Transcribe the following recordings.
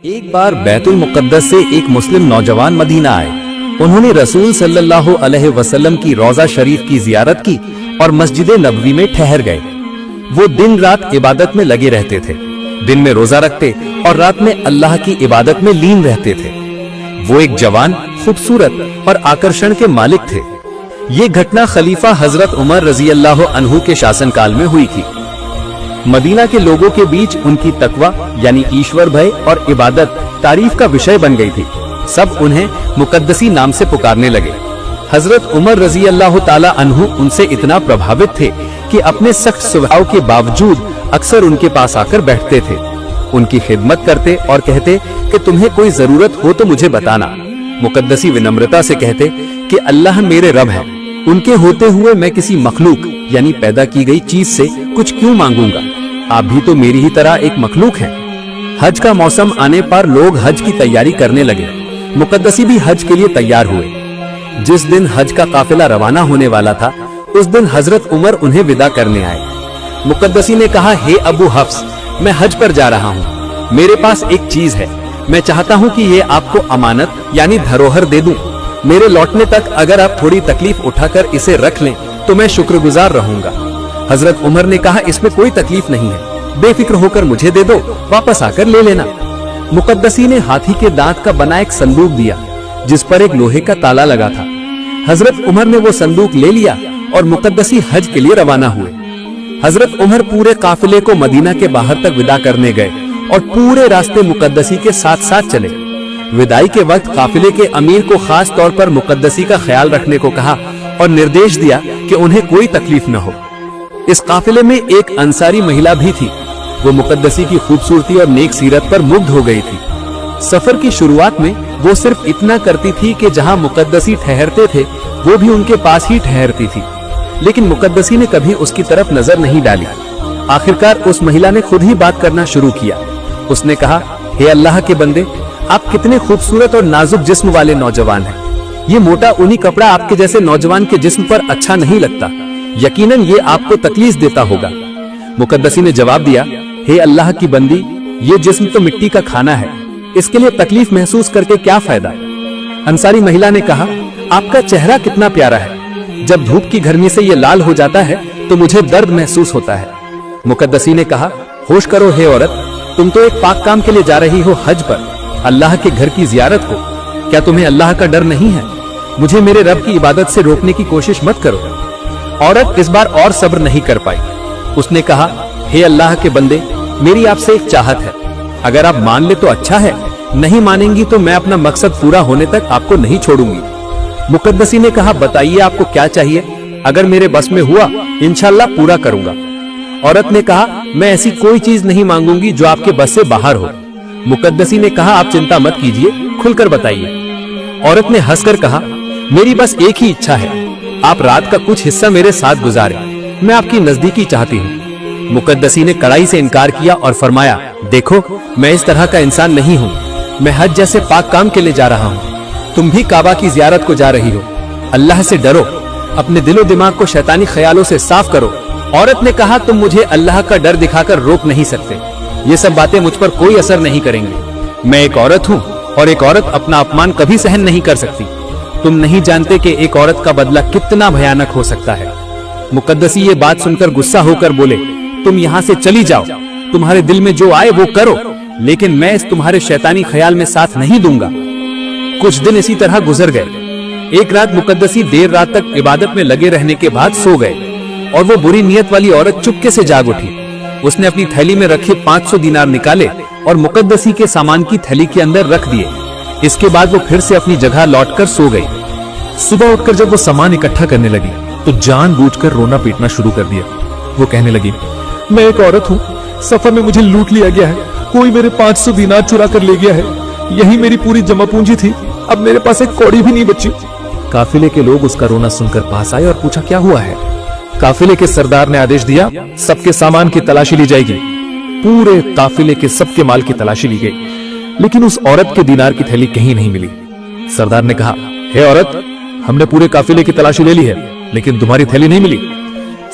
एक बार बैतुल मुक़द्दस से एक मुस्लिम नौजवान मदीना आए। उन्होंने रसूल सल्लल्लाहु अलैहि वसल्लम की रोजा शरीफ की जियारत की और मस्जिद नबवी में ठहर गए। वो दिन रात इबादत में लगे रहते थे, दिन में रोजा रखते और रात में अल्लाह की इबादत में लीन रहते थे। वो एक जवान, खूबसूरत और आकर्षण के मालिक थे। ये घटना खलीफा हजरत उमर रजी अल्लाह अन्हु के शासनकाल में हुई थी। मदीना के लोगों के बीच उनकी तकवा यानी ईश्वर भय और इबादत तारीफ का विषय बन गई थी। सब उन्हें मुकद्दसी नाम से पुकारने लगे। हजरत उमर रजी अल्लाह ताला अन्हु उनसे इतना प्रभावित थे कि अपने सख्त स्वभाव के बावजूद अक्सर उनके पास आकर बैठते थे, उनकी खिदमत करते और कहते कि तुम्हें कोई जरूरत हो तो मुझे बताना। मुकद्दसी विनम्रता से कहते कि अल्लाह मेरे रब है, उनके होते हुए मैं किसी मखलूक यानी पैदा की गई चीज से कुछ क्यों मांगूंगा। आप भी तो मेरी ही तरह एक मखलूक हैं। हज का मौसम आने पर लोग हज की तैयारी करने लगे। मुकद्दसी भी हज के लिए तैयार हुए। जिस दिन हज का काफिला रवाना होने वाला था, उस दिन हजरत उमर उन्हें विदा करने आए। मुकद्दसी ने कहा, हे अबू हफ्स, मैं हज पर जा रहा हूँ। मेरे पास एक चीज है, मैं चाहता हूँ कि ये आपको अमानत यानी धरोहर दे दूं। मेरे लौटने तक अगर आप थोड़ी तकलीफ उठाकर इसे रख लें तो मैं शुक्रगुजार रहूंगा। हजरत उमर ने कहा, इसमें कोई तकलीफ नहीं है, बेफिक्र होकर मुझे दे दो, वापस आकर ले लेना। मुकद्दसी ने हाथी के दांत का बना एक संदूक दिया जिस पर एक लोहे का ताला लगा था। हजरत उमर ने वो संदूक ले लिया और मुकद्दसी हज के लिए रवाना हुए। हजरत उमर पूरे काफिले को मदीना के बाहर तक विदा करने गए और पूरे रास्ते मुकद्दसी के साथ साथ चले। विदाई के वक्त काफिले के अमीर को खास तौर पर मुकद्दसी का ख्याल रखने को कहा और निर्देश दिया कि उन्हें कोई तकलीफ न हो। इस काफिले में एक अंसारी महिला भी थी। वो मुकद्दसी की खूबसूरती और नेक सीरत पर मुग्ध हो गई थी। सफर की शुरुआत में वो सिर्फ इतना करती थी कि जहां मुकद्दसी ठहरते थे वो भी उनके पास ही ठहरती थी, लेकिन मुकद्दसी ने कभी उसकी तरफ नजर नहीं डाली। आखिरकार उस महिला ने खुद ही बात करना शुरू किया। उसने कहा, हे अल्लाह के बंदे, आप कितने खूबसूरत और नाजुक जिस्म वाले नौजवान हैं। ये मोटा ऊनी कपड़ा आपके जैसे नौजवान के जिस्म पर अच्छा नहीं लगता, यकीनन ये आपको तकलीफ देता होगा। मुकद्दसी ने जवाब दिया, हे अल्लाह की बंदी, ये जिस्म तो मिट्टी का खाना है, इसके लिए तकलीफ महसूस करके क्या फायदा। अंसारी महिला ने कहा, आपका चेहरा कितना प्यारा है, जब धूप की गर्मी से ये लाल हो जाता है तो मुझे दर्द महसूस होता है। मुकद्दसी ने कहा, होश करो हे औरत, तुम तो एक पाक काम के लिए जा रही हो हज पर, अल्लाह के घर की जियारत को। क्या तुम्हें अल्लाह का डर नहीं है? मुझे मेरे रब की इबादत से रोकने की कोशिश मत करो। औरत इस बार और सब्र नहीं कर पाई। उसने कहा, हे अल्लाह के बंदे, मेरी आपसे एक चाहत है, अगर आप मान ले तो अच्छा है, नहीं मानेंगी तो मैं अपना मकसद पूरा होने तक आपको नहीं छोड़ूंगी। मुकद्दसी ने कहा, बताइए आपको क्या चाहिए, अगर मेरे बस में हुआ इंशाल्लाह पूरा करूंगा। औरत ने कहा, मैं ऐसी कोई चीज नहीं मांगूंगी जो आपके बस से बाहर हो। मुकद्दसी ने कहा, आप चिंता मत कीजिए, खुलकर बताइए। औरत ने हंसकर कहा, मेरी बस एक ही इच्छा है, आप रात का कुछ हिस्सा मेरे साथ गुजारें, मैं आपकी नजदीकी चाहती हूँ। मुकद्दसी ने कड़ाई से इनकार किया और फरमाया, देखो, मैं इस तरह का इंसान नहीं हूँ, मैं हज जैसे पाक काम के लिए जा रहा हूँ, तुम भी काबा की जियारत को जा रही हो। अल्लाह से डरो, अपने दिलो दिमाग को शैतानी ख्यालों से साफ करो। औरत ने कहा, तुम मुझे अल्लाह का डर दिखाकर रोक नहीं सकते, ये सब बातें मुझ पर कोई असर नहीं करेंगी। मैं एक औरत हूँ और एक औरत अपना अपमान कभी सहन नहीं कर सकती। तुम नहीं जानते कि एक औरत का बदला कितना भयानक हो सकता है। मुकद्दसी ये बात सुनकर गुस्सा होकर बोले, तुम यहाँ से चली जाओ, तुम्हारे दिल में जो आए वो करो, लेकिन मैं इस तुम्हारे शैतानी ख्याल में साथ नहीं दूंगा। कुछ दिन इसी तरह गुजर गए। एक रात मुकद्दसी देर रात तक इबादत में लगे रहने के बाद सो गए और वो बुरी नियत वाली औरत चुपके से जाग उठी। उसने अपनी थैली में रखे 500 दिनार निकाले और मुकद्दसी के सामान की थैली के अंदर रख दिए। इसके बाद वो फिर से अपनी जगह लौटकर सो गई। सुबह उठकर जब वो सामान इकट्ठा करने लगी तो जानबूझकर रोना पीटना शुरू कर दिया। वो कहने लगी, मैं एक औरत हूँ, सफर में मुझे लूट लिया गया है, कोई मेरे 500 दिनार चुरा कर ले गया है, यही मेरी पूरी जमा पूंजी थी, अब मेरे पास एक कौड़ी भी नहीं बची। काफिले के लोग उसका रोना सुनकर पास आए और पूछा, क्या हुआ है। काफिले के सरदार ने आदेश दिया, सबके सामान की तलाशी ली जाएगी। पूरे काफिले के सबके माल की तलाशी ली गई, लेकिन उस औरत के दिनार की थैली कहीं नहीं मिली। सरदार ने कहा, हे औरत, हमने पूरे काफिले की तलाशी ले ली है, लेकिन तुम्हारी थैली नहीं मिली।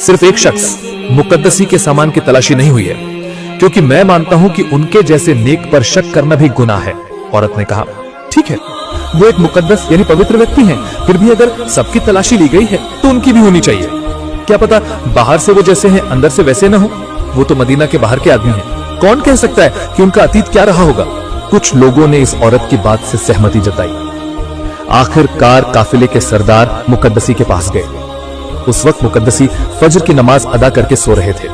सिर्फ एक शख्स मुकद्दसी के सामान की तलाशी नहीं हुई है। क्योंकि मैं मानता हूं कि उनके जैसे नेक पर शक करना भी गुनाह है। औरत ने कहा, ठीक है, वो एक मुकद्दस यानी पवित्र व्यक्ति हैं, फिर भी अगर सबकी तलाशी ली गई है तो उनकी भी होनी चाहिए। क्या पता बाहर से वो जैसे हैं अंदर से वैसे न हो। वो तो मदीना के बाहर के आदमी हैं, कौन कह सकता है कि उनका अतीत क्या रहा होगा। कुछ लोगों ने इस औरत की बात से सहमति जताई। आखिरकार काफिले के सरदार मुकद्दसी के पास गए। उस वक्त मुकद्दसी फजर की नमाज अदा करके सो रहे थे।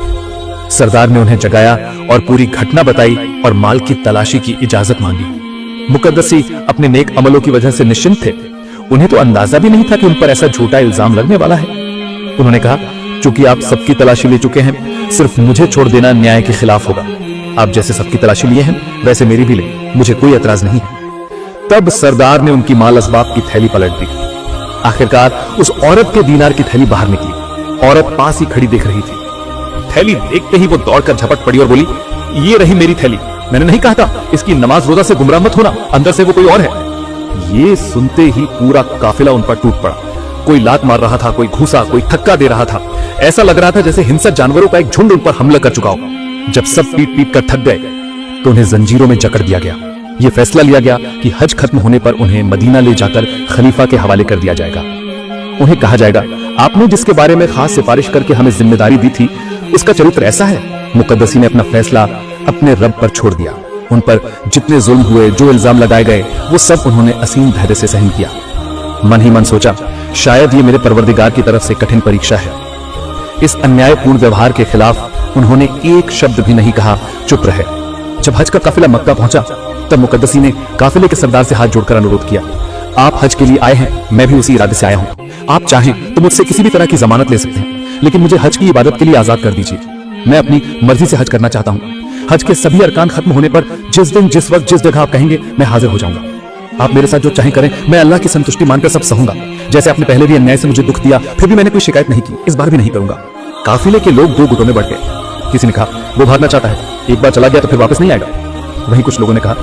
सरदार ने उन्हें जगाया और पूरी घटना बताई और माल की तलाशी की इजाजत मांगी। मुकद्दसी अपने नेक अमलों की वजह से निश्चिंत थे। उन्हें तो अंदाजा भी नहीं था कि उन पर ऐसा झूठा इल्जाम लगने वाला है। उन्होंने कहा, चूंकि आप सबकी तलाशी ले चुके हैं, सिर्फ मुझे छोड़ देना न्याय के खिलाफ होगा। आप जैसे सबकी तलाशी लिए हैं वैसे मेरी भी ले, मुझे कोई एतराज नहीं है। तब सरदार ने उनकी माल असबाब की थैली पलट दी। आखिरकार उस औरत के दीनार की थैली बाहर निकली। औरत पास ही खड़ी देख रही थी। थैली देखते ही वो दौड़कर झपट पड़ी और बोली, ये रही मेरी थैली। मैंने नहीं कहा था इसकी नमाज रोजा से गुमराह मत होना, अंदर से वो कोई और है। ये सुनते ही पूरा काफिला उन पर टूट पड़ा। कोई लात मार रहा था, कोई घूसा, कोई थक्का दे रहा था। ऐसा लग रहा था जैसे हिंसक जानवरों का एक झुंड उन पर हमला कर चुका हो। जब सब पीट पीट कर थक गए तो उन्हें जंजीरों में जकड़ दिया गया। ये फैसला लिया गया कि हज खत्म होने पर उन्हें मदीना ले जाकर खलीफा के हवाले कर दिया जाएगा। उन्हें कहा जाएगा, आपने जिसके बारे में खास सिफारिश करके हमें जिम्मेदारी दी थी, इसका चरित्र ऐसा है। मुकद्दसी ने अपना फैसला अपने रब पर छोड़ दिया। उन पर जितने जुल्म हुए, जो इल्जाम लगाए गए, वो सब उन्होंने असीम धैर्य से सहन किया। मन ही मन सोचा, शायद ये मेरे परवरदिगार की तरफ से कठिन परीक्षा है। इस अन्यायपूर्ण व्यवहार के खिलाफ उन्होंने एक शब्द भी नहीं कहा, चुप रहे। जब हज का काफिला मक्का पहुंचा तब मुकद्दसी ने काफिले के सरदार से हाथ जोड़कर अनुरोध किया, आप हज के लिए आए हैं, मैं भी उसी इरादे से आया हूं। आप चाहें तो मुझसे किसी भी तरह की जमानत ले सकते हैं, लेकिन मुझे हज की इबादत के लिए आजाद कर दीजिए। मैं अपनी मर्जी से हज करना चाहता हूं। हज के सभी अरकान खत्म होने पर जिस दिन, जिस वक्त, जिस जगह आप कहेंगे, मैं हाजिर हो जाऊंगा। आप मेरे साथ जो चाहें करें, मैं अल्लाह की संतुष्टि मानकर सब सहूंगा। जैसे आपने पहले भी अन्याय से मुझे दुख दिया, फिर भी मैंने कोई शिकायत नहीं की, इस बार भी नहीं करूंगा। काफिले के लोग दो गुटों में बढ़ गए। किसी ने कहा, वो भागना चाहता है, एक बार चला गया तो फिर वापस नहीं आएगा। वहीं कुछ लोगों ने कहा,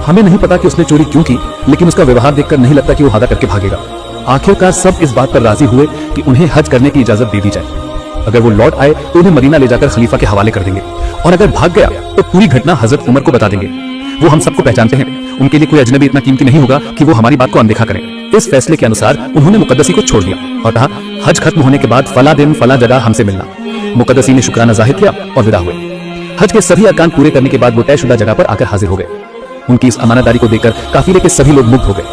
हमें नहीं पता कि उसने चोरी क्यों की, लेकिन उसका व्यवहार देखकर नहीं लगता कि वो वादा करके भागेगा। आखिरकार सब इस बात पर राजी हुए कि उन्हें हज करने की इजाजत दे दी जाए। अगर वो लौट आए तो उन्हें मदीना ले जाकर खलीफा के हवाले कर देंगे, और अगर भाग गया तो पूरी घटना हजरत उमर को बता देंगे। वो हम सबको पहचानते हैं, उनके लिए कोई अजनबी इतना कीमती नहीं होगा कि वो हमारी बात को अनदेखा करें। इस फैसले के अनुसार उन्होंने मुकद्दसी को छोड़ दिया और कहा, हज खत्म होने के बाद फला दिन फला जगह हमसे मिलना। मुकद्दसी ने शुक्राना जाहिर किया और विदा हुए। हज के सभी अरकान पूरे करने के बाद वो तयशुदा जगह पर आकर हाजिर हो गए। उनकी इस अमानतदारी को देखकर काफिले के सभी लोग मुग्ध हो गए।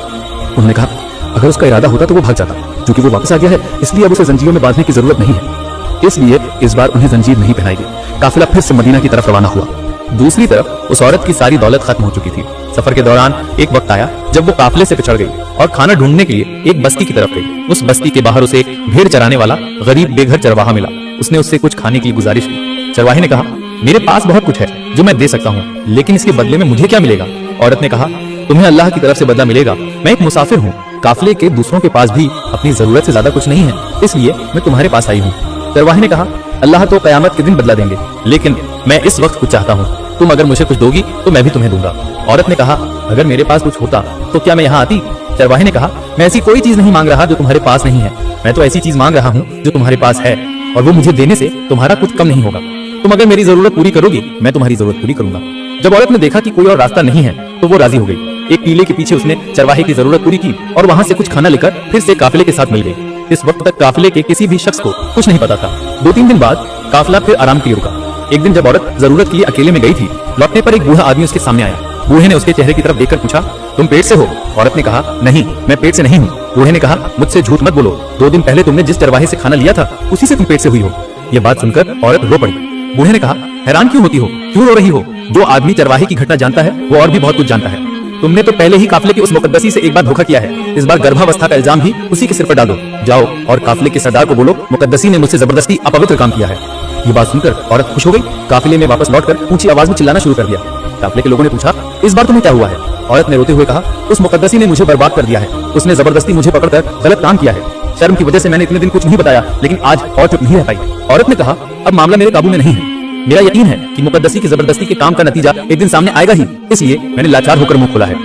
उन्होंने कहा, अगर उसका इरादा होता तो वो भाग जाता, क्योंकि वो वापस आ गया है, इसलिए अब उसे जंजीरों में बांधने की जरूरत नहीं है। इसलिए इस बार उन्हें जंजीर नहीं पहनाई गई। काफिला फिर से मदीना की तरफ रवाना हुआ। दूसरी तरफ उस औरत की सारी दौलत खत्म हो चुकी थी। सफर के दौरान एक वक्त आया जब वो काफिले से पिछड़ गई और खाना ढूंढने के लिए एक बस्ती की तरफ गई। उस बस्ती के बाहर उसे भेड़ चराने वाला गरीब बेघर चरवाहा मिला। उसने उससे कुछ खाने की गुजारिश की। चरवाहे ने कहा, मेरे पास बहुत कुछ है जो मैं दे सकता हूँ, लेकिन इसके बदले में मुझे क्या मिलेगा? औरत ने कहा, तुम्हें अल्लाह की तरफ से बदला मिलेगा। मैं एक मुसाफिर हूँ, काफिले के दूसरों के पास भी अपनी जरूरत से ज्यादा कुछ नहीं है, इसलिए मैं तुम्हारे पास आई हूँ। चरवाहे ने कहा, अल्लाह तो कयामत के दिन बदला देंगे, लेकिन मैं इस वक्त कुछ चाहता हूँ। तुम अगर मुझे कुछ दोगी तो मैं भी तुम्हें दूंगा। औरत ने कहा, अगर मेरे पास कुछ होता तो क्या मैं यहाँ आती? चरवाहे ने कहा, मैं ऐसी कोई चीज नहीं मांग रहा जो तुम्हारे पास नहीं है, मैं तो ऐसी चीज मांग रहा हूँ जो तुम्हारे पास है, और वो मुझे देने से तुम्हारा कुछ कम नहीं होगा। तुम अगर मेरी जरूरत पूरी करोगी, मैं तुम्हारी जरूरत पूरी करूंगा। जब औरत ने देखा कि कोई और रास्ता नहीं है तो वो राजी हो गई। एक टीले के पीछे उसने चरवाहे की जरूरत पूरी की और वहां से कुछ खाना लेकर फिर से काफिले के साथ मिल गई। इस वक्त तक काफिले के किसी भी शख्स को कुछ नहीं पता था। 2-3 दिन बाद काफिला फिर आराम के लिए रुका। एक दिन जब औरत जरूरत के लिए अकेले में गई थी, लौटने पर एक बूढ़ा आदमी उसके सामने आया। बूढ़े ने उसके चेहरे की तरफ देखकर पूछा, तुम पेट से हो? औरत ने कहा, नहीं, मैं पेट से नहीं हूँ। बूढ़े ने कहा, मुझसे झूठ मत बोलो, 2 दिन पहले तुमने जिस चरवाहे से खाना लिया था उसी से तुम पेट से हुई हो। ये बात सुनकर औरत रो पड़ी। बूढ़े ने कहा, हैरान क्यों होती हो, क्यों रो रही हो? जो आदमी चरवाहे की घटना जानता है वो और भी बहुत कुछ जानता है। तुमने तो पहले ही काफिले के उस मुकद्दसी से एक बार धोखा किया है, इस बार गर्भावस्था का इल्जाम भी उसी के सिर पर डालो। जाओ और काफिले के सरदार को बोलो, मुकद्दसी ने मुझसे जबरदस्ती अपवित्र काम किया है। ये बात सुनकर औरत खुश हो गई। काफिले में वापस लौटकर ऊंची आवाज में चिल्लाना शुरू कर दिया। काफिले के लोगों ने पूछा, इस बार तुम्हें क्या हुआ है? औरत ने रोते हुए कहा, उस मुकद्दसी ने मुझे बर्बाद कर दिया है, उसने जबरदस्ती मुझे पकड़कर गलत काम किया है। शर्म की वजह से मैंने इतने दिन कुछ नहीं बताया, लेकिन आज और चुप नहीं रह पाई। औरत ने कहा, अब मामला मेरे काबू में नहीं है, मेरा यकीन है कि मुकद्दसी की जबरदस्ती के काम का नतीजा एक दिन सामने आएगा ही, इसलिए मैंने लाचार होकर मुंह खोला है।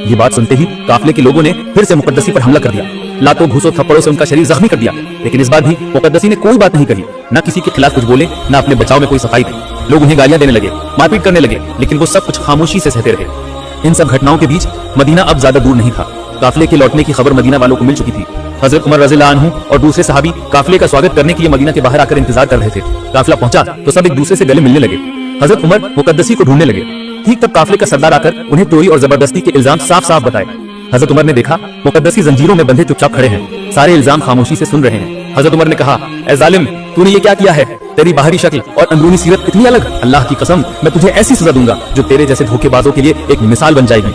ये बात सुनते ही काफिले के लोगों ने फिर से मुकद्दसी पर हमला कर दिया। लातों घूसों थप्पड़ों से उनका शरीर जख्मी कर दिया, लेकिन इस बार भी मुकद्दसी ने कोई बात नहीं कही, न किसी के खिलाफ कुछ बोले, न अपने बचाव में कोई सफाई दी। लोग उन्हें गालियां देने लगे, मारपीट करने लगे, लेकिन वो सब कुछ खामोशी से सहते रहे। इन सब घटनाओं के बीच मदीना अब ज्यादा दूर नहीं था। काफिले के लौटने की खबर मदीना वालों को मिल चुकी थी। हजरत उमर रज़ियल्लाहु अन्हु और दूसरे सहाबी काफिले का स्वागत करने के लिए मदीना के बाहर आकर इंतजार कर रहे थे। काफिला पहुंचा तो सब एक दूसरे से गले मिलने लगे। हजरत उमर मुकद्दसी को ढूंढने लगे। ठीक तब काफिले का सरदार आकर उन्हें चोरी और जबरदस्ती के इल्जाम साफ साफ बताए। हजरत उमर ने देखा मुकद्दसी जंजीरों में बंधे चुपचाप खड़े हैं, सारे इल्जाम खामोशी से सुन रहे हैं। हजरत उमर ने कहा, ए जालिम, तूने ये क्या किया है? तेरी बाहरी शक्ल और अंदरूनी सीरत इतनी अलग। अल्लाह की कसम, मैं तुझे ऐसी सजा दूंगा जो तेरे जैसे धोखेबाजों के लिए एक मिसाल बन जाएगी।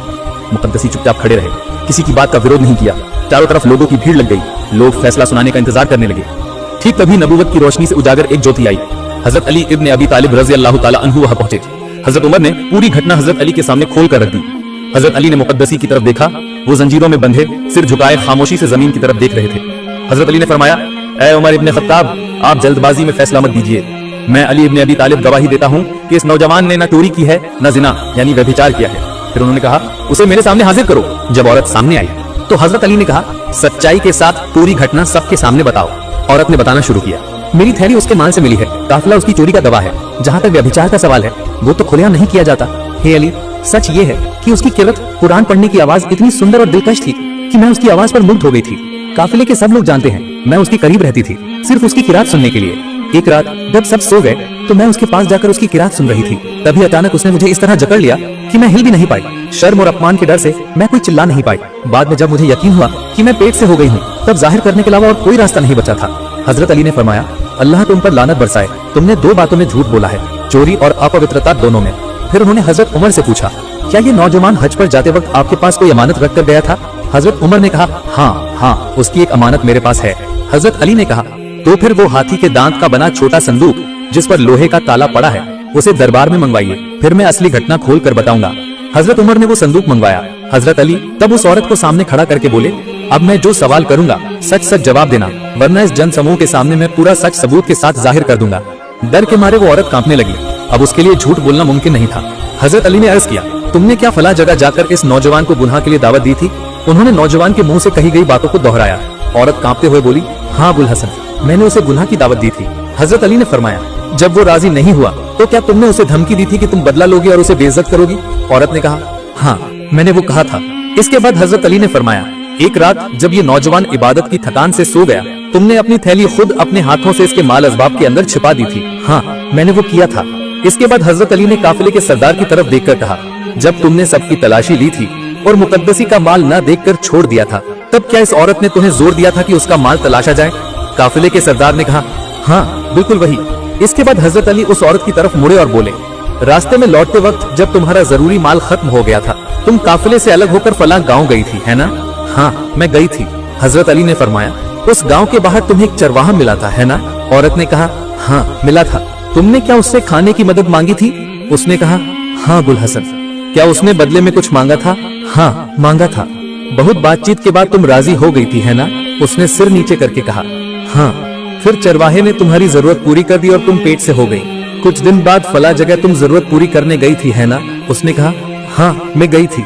मुकद्दसी चुपचाप खड़े रहे, किसी की बात का विरोध नहीं किया। चारों तरफ लोगों की भीड़ लग गई। लोग फैसला सुनाने का इंतजार करने लगे। ठीक तभी नबूवत की रोशनी से उजागर एक ज्योति आई। हजरत अली इब्न अबी तालिब रज़ियल्लाहु ताला अन्हु वहां पहुंचे। हजरत उमर ने पूरी घटना हजरत अली के सामने खोल कर रख दी। हजरत अली ने मुकद्दसी की तरफ देखा। वो जंजीरों में बंधे सिर झुकाए खामोशी से जमीन की तरफ देख रहे थे। हजरत अली ने फरमाया, ए उमर इब्न खत्ताब, आप जल्दबाजी में फैसला मत दीजिए। मैं अली इब्न अबी तालिब गवाही देता हूँ कि इस नौजवान ने न चोरी की है न जिना यानी व्यभिचार किया है। फिर उन्होंने कहा, उसे मेरे सामने हाजिर करो। जब औरत सामने आई तो हजरत अली ने कहा, सच्चाई के साथ पूरी घटना सबके सामने बताओ। औरत ने बताना शुरू किया, मेरी थैली उसके माल से मिली है, काफिला उसकी चोरी का गवाह है। जहाँ तक व्यभिचार का सवाल है वो तो खुलेआम नहीं किया जाता। हे अली, सच ये है कि उसकी किरत कुरान पढ़ने की आवाज इतनी सुंदर और दिलकश थी कि मैं उसकी आवाज पर मुग्ध हो गई थी। काफिले के सब लोग जानते हैं मैं उसके करीब रहती थी, सिर्फ उसकी किरात सुनने के लिए। एक रात जब सब सो गए तो मैं उसके पास जाकर उसकी किरात सुन रही थी। तभी अचानक उसने मुझे इस तरह जकड़ लिया कि मैं हिल भी नहीं पाई। शर्म और अपमान के डर से मैं कोई चिल्ला नहीं पाई। बाद में जब मुझे यकीन हुआ कि मैं पेट से हो गई हूँ, तब जाहिर करने के अलावा और कोई रास्ता नहीं बचा था। हजरत अली ने फरमाया, अल्लाह तुम पर लानत बरसाए, तुमने दो बातों में झूठ बोला है, चोरी और अपवित्रता दोनों में। फिर उन्होंने हजरत उमर से पूछा, क्या ये नौजवान हज पर जाते वक्त आपके पास कोई अमानत रख कर गया था? हजरत उमर ने कहा, हाँ, उसकी एक अमानत मेरे पास है। हजरत अली ने कहा, तो फिर वो हाथी के दांत का बना छोटा संदूक जिस पर लोहे का ताला पड़ा है, उसे दरबार में मंगवाइए, फिर मैं असली घटना खोल कर बताऊंगा। हजरत उमर ने वो संदूक मंगवाया। हजरत अली तब उस औरत को सामने खड़ा करके बोले, अब मैं जो सवाल करूंगा सच सच जवाब देना, वरना इस जन समूह के सामने मैं पूरा सच सबूत के साथ जाहिर कर दूंगा। डर के मारे वो औरत कांपने लगी। अब उसके लिए झूठ बोलना मुमकिन नहीं था। हजरत अली ने अर्ज किया, तुमने क्या फला जगह जाकर इस नौजवान को गुनाह के लिए दावत दी थी? उन्होंने नौजवान के मुंह से कही गई बातों को दोहराया। औरत कांपते हुए बोली, हाँ अबुल हसन, मैंने उसे गुनाह की दावत दी थी। हजरत अली ने फरमाया, जब वो राजी नहीं हुआ तो क्या तुमने उसे धमकी दी थी कि तुम बदला लोगे और उसे बेइज्जत करोगी? औरत ने कहा, हाँ, मैंने वो कहा था। इसके बाद हजरत अली ने फरमाया, एक रात जब ये नौजवान इबादत की थकान से सो गया, तुमने अपनी थैली खुद अपने हाथों से इसके माल असबाब के अंदर छिपा दी थी। हाँ, मैंने वो किया था। इसके बाद हजरत अली ने काफिले के सरदार की तरफ देखकर कहा, जब तुमने सबकी तलाशी ली थी और मुकद्दसी का माल न देखकर छोड़ दिया था, तब क्या इस औरत ने तुम्हें जोर दिया था कि उसका माल तलाशा जाए? काफिले के सरदार ने कहा, हाँ, बिल्कुल वही। इसके बाद हजरत अली उस औरत की तरफ मुड़े और बोले, रास्ते में लौटते वक्त जब तुम्हारा जरूरी माल खत्म हो गया था, तुम काफिले से अलग होकर फलां गांव गई थी, है ना? हाँ, मैं गई थी। हजरत अली ने फरमाया, उस गांव के बाहर तुम्हें एक चरवाहा मिला था, है ना? औरत ने कहा, हाँ, मिला था। तुमने क्या उससे खाने की मदद मांगी थी? उसने कहा, हाँ अबुल हसन। क्या उसने बदले में कुछ मांगा था? हाँ, मांगा था। बहुत बातचीत के बाद तुम राजी हो गई थी, है ना? उसने सिर नीचे करके कहा, हाँ। फिर चरवाहे ने तुम्हारी जरूरत पूरी कर दी और तुम पेट से हो गई। कुछ दिन बाद फला जगह तुम जरूरत पूरी करने गई थी, है ना? उसने कहा, हाँ, मैं गई थी।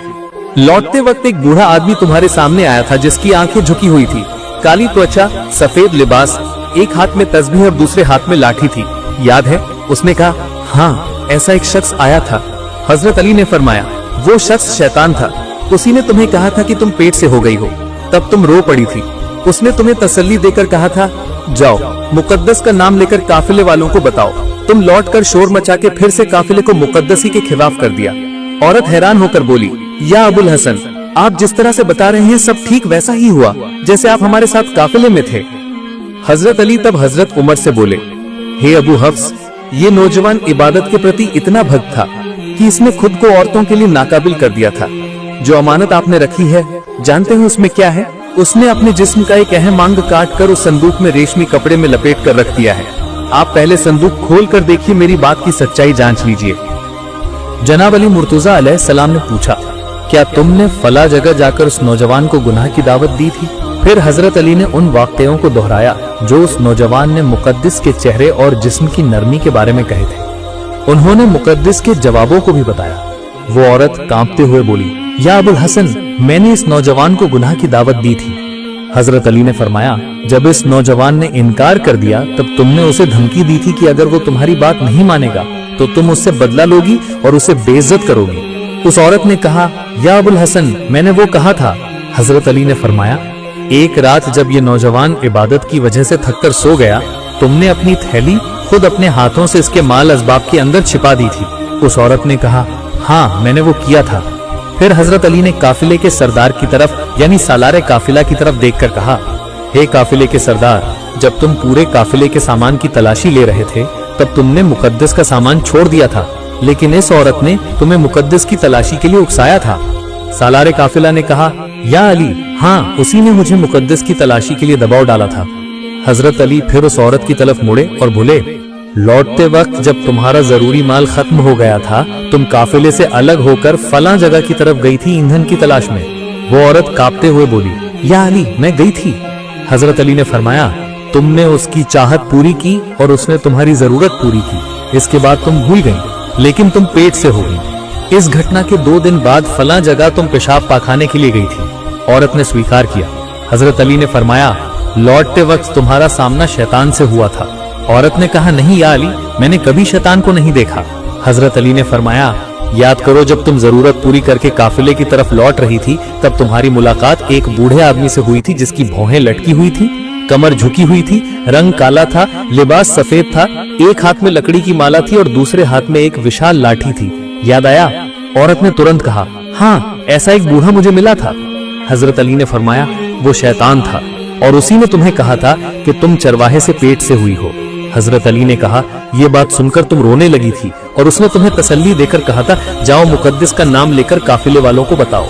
लौटते वक्त एक बूढ़ा आदमी तुम्हारे सामने आया था जिसकी आंखें झुकी हुई थी, काली त्वचा, सफेद लिबास, एक हाथ में तस्बीह और दूसरे हाथ में लाठी थी, याद है? उसने कहा, हाँ, ऐसा एक शख्स आया था। हजरत अली ने फरमाया, वो शख्स शैतान था। उसी ने तुम्हें कहा था कि तुम पेट से हो गई हो, तब तुम रो पड़ी थी। उसने तुम्हें तसल्ली देकर कहा था, जाओ मुकद्दस का नाम लेकर काफिले वालों को बताओ। तुम लौटकर शोर मचा के फिर से काफिले को मुकद्दसी के खिलाफ कर दिया। औरत हैरान होकर बोली, या अबुल हसन, आप जिस तरह से बता रहे हैं सब ठीक वैसा ही हुआ जैसे आप हमारे साथ काफिले में थे। हजरत अली तब हजरत उमर से बोले, हे अबू हफ्स, ये नौजवान इबादत के प्रति इतना भक्त था कि इसने खुद को औरतों के लिए नाकाबिल कर दिया था। जो अमानत आपने रखी है, जानते हैं उसमें क्या है? उसने अपने जिस्म का एक अहम अंग काट कर उस संदूक में रेशमी कपड़े में लपेट कर रख दिया है। आप पहले संदूक खोल कर देखिए, मेरी बात की सच्चाई जांच लीजिए। जनाब अली मुर्तजा अलैहिस्सलाम ने पूछा, क्या तुमने फला जगह जाकर उस नौजवान को गुनाह की दावत दी थी? फिर हजरत अली ने उन वाकयाओं को दोहराया जो उस नौजवान ने मुकद्दस के चेहरे और जिस्म की नरमी के बारे में कहे थे। उन्होंने मुकद्दस के जवाबों को भी बताया। वो औरत कांपते हुए बोली, या अबुल हसन, मैंने इस नौजवान को गुनाह की दावत दी थी। हजरत अली ने फरमाया, जब इस नौजवान ने इनकार कर दिया तब तुमने उसे धमकी दी थी कि अगर वो तुम्हारी बात नहीं मानेगा तो तुम उससे बदला लोगी और उसे बेइज्जत करोगी। उस औरत ने कहा, या अबुल हसन, मैंने वो कहा था। हजरत अली ने फरमाया, एक रात जब ये नौजवान इबादत की वजह से थककर सो गया, तुमने अपनी थैली खुद अपने हाथों से इसके माल असबाब के अंदर छिपा दी थी। उस औरत ने कहा, हाँ मैंने वो किया था। फिर हजरत अली ने काफिले के सरदार की तरफ यानी सालारे काफिला की तरफ देखकर कहा, हे काफिले के सरदार, जब तुम पूरे काफिले के सामान की तलाशी ले रहे थे तब तुमने मुकद्दस का सामान छोड़ दिया था, लेकिन इस औरत ने तुम्हें मुकद्दस की तलाशी के लिए उकसाया था। सालारे काफिला ने कहा, या अली, हाँ उसी ने मुझे मुकद्दस की तलाशी के लिए दबाव डाला था। हजरत अली फिर उस औरत की तरफ मुड़े और बोले, लौटते वक्त जब तुम्हारा जरूरी माल खत्म हो गया था, तुम काफिले से अलग होकर फलां जगह की तरफ गई थी ईंधन की तलाश में। वो औरत कांपते हुए बोली, या अली, मैं गई थी। हजरत अली ने फरमाया, तुमने उसकी चाहत पूरी की और उसने तुम्हारी जरूरत पूरी की। इसके बाद तुम भूल गई, लेकिन तुम पेट से हो गई। इस घटना के 2 दिन बाद फलां जगह तुम पेशाब पाखाने के लिए गई थी। औरत ने स्वीकार किया। हजरत अली ने फरमाया, लौटते वक्त तुम्हारा सामना शैतान से हुआ था। औरत ने कहा, नहीं या अली, मैंने कभी शैतान को नहीं देखा। हजरत अली ने फरमाया, याद करो जब तुम जरूरत पूरी करके काफिले की तरफ लौट रही थी तब तुम्हारी मुलाकात एक बूढ़े आदमी से हुई थी जिसकी भौहें लटकी हुई थी, कमर झुकी हुई थी, रंग काला था, लिबास सफेद था, एक हाथ में लकड़ी की माला थी और दूसरे हाथ में एक विशाल लाठी थी। याद आया? औरत ने तुरंत कहा, हाँ ऐसा एक बूढ़ा मुझे मिला था। हजरत अली ने फरमाया, वो शैतान था और उसी ने तुम्हें कहा था कि तुम चरवाहे से पेट से हुई हो। हजरत अली ने कहा, यह बात सुनकर तुम रोने लगी थी और उसने तुम्हें तसल्ली देकर कहा था, जाओ मुकद्दस का नाम लेकर काफिले वालों को बताओ।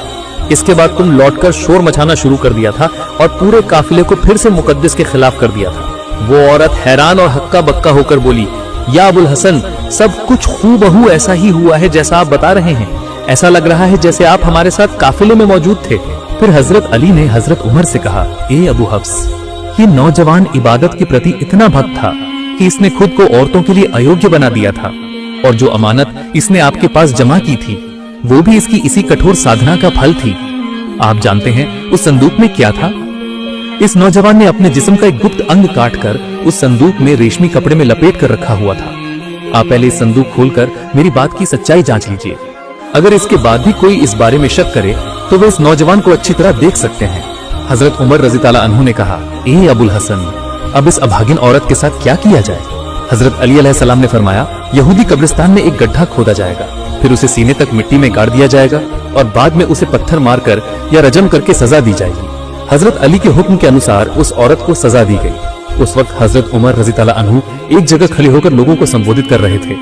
इसके बाद तुम लौटकर शोर मचाना शुरू कर दिया था और पूरे काफिले को फिर से मुकद्दस के खिलाफ कर दिया था। वो औरत हैरान और हक्का बक्का होकर बोली, या अबुल हसन, सब कुछ हूबहू ऐसा ही हुआ है जैसा आप बता रहे हैं। ऐसा लग रहा है जैसे आप हमारे साथ काफिले में मौजूद थे। फिर हजरत अली ने हजरत उमर से कहा, ए अबू हफ्स, ये नौजवान इबादत के प्रति इतना भक्त था कि इसने खुद को औरतों के लिए अयोग्य बना दिया था और जो अमानत इसने आपके पास जमा की थी वो भी इसकी इसी कठोर साधना का फल थी। आप जानते हैं उस संदूक में क्या था? इस नौजवान ने अपने जिस्म का एक गुप्त अंग काटकर उस संदूक में रेशमी कपड़े में लपेट कर रखा हुआ था। आप पहले इस संदूक खोलकर मेरी बात की सच्चाई जांच लीजिए। अगर इसके बाद भी कोई इस बारे में शक करे तो वे इस नौजवान को अच्छी तरह देख सकते हैं। हजरत उमर रजी ताला अन्हु ने कहा, ए अबुल हसन, अब इस अभागिन औरत के साथ क्या किया जाए? हजरत अली अलैहिस्सलाम ने फरमाया, यहूदी कब्रिस्तान में एक गड्ढा खोदा जाएगा, फिर उसे सीने तक मिट्टी में गाड़ दिया जाएगा और बाद में उसे पत्थर मारकर या रजम करके सजा दी जाएगी। हजरत अली के हुक्म के अनुसार उस औरत को सजा दी गई। उस वक्त हजरत उमर रजी ताला अन्हु एक जगह खड़े होकर लोगों को संबोधित कर रहे थे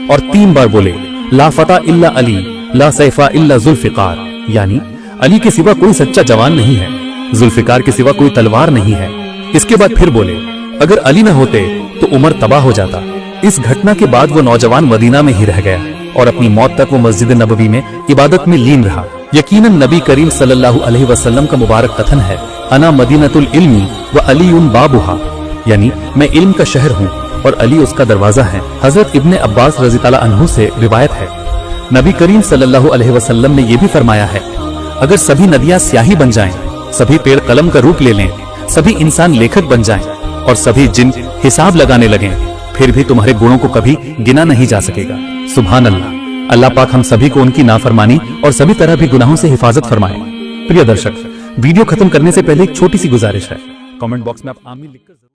और 3 बार बोले, ला फता इल्ला अली, ला सैफा इल्ला जुल्फिकार, यानी अली के सिवा कोई सच्चा जवान नहीं है, जुल्फिकार के सिवा कोई तलवार नहीं है। इसके बाद फिर बोले, अगर अली न होते तो उमर तबाह हो जाता। इस घटना के बाद वो नौजवान मदीना में ही रह गया और अपनी मौत तक वो मस्जिद नबवी में इबादत में लीन रहा। यकीनन नबी करीम सल्लल्लाहु अलैहि वसल्लम का मुबारक कथन है, अना मदीनतुल इल्मी व अलीउन बाबुहा, यानी मैं इल्म का शहर हूँ और अली उसका दरवाजा है। हजरत इब्ने अब्बास रजी ताला अन्हु से रिवायत है, नबी करीम सल्लल्लाहु अलैहि वसल्लम ने यह भी फरमाया है, अगर सभी नदियां स्याही बन जाएं, सभी पेड़ कलम का रूप ले लें, सभी इंसान लेखक बन जाएं और सभी जिन हिसाब लगाने लगें, फिर भी तुम्हारे गुणों को कभी गिना नहीं जा सकेगा। सुभान अल्लाह। अल्लाह पाक हम सभी को उनकी नाफरमानी और सभी तरह भी गुनाहों से हिफाजत फरमाए। प्रिय दर्शक, वीडियो खत्म करने से पहले एक छोटी सी गुजारिश है, कमेंट बॉक्स में आप आमीन लिखकर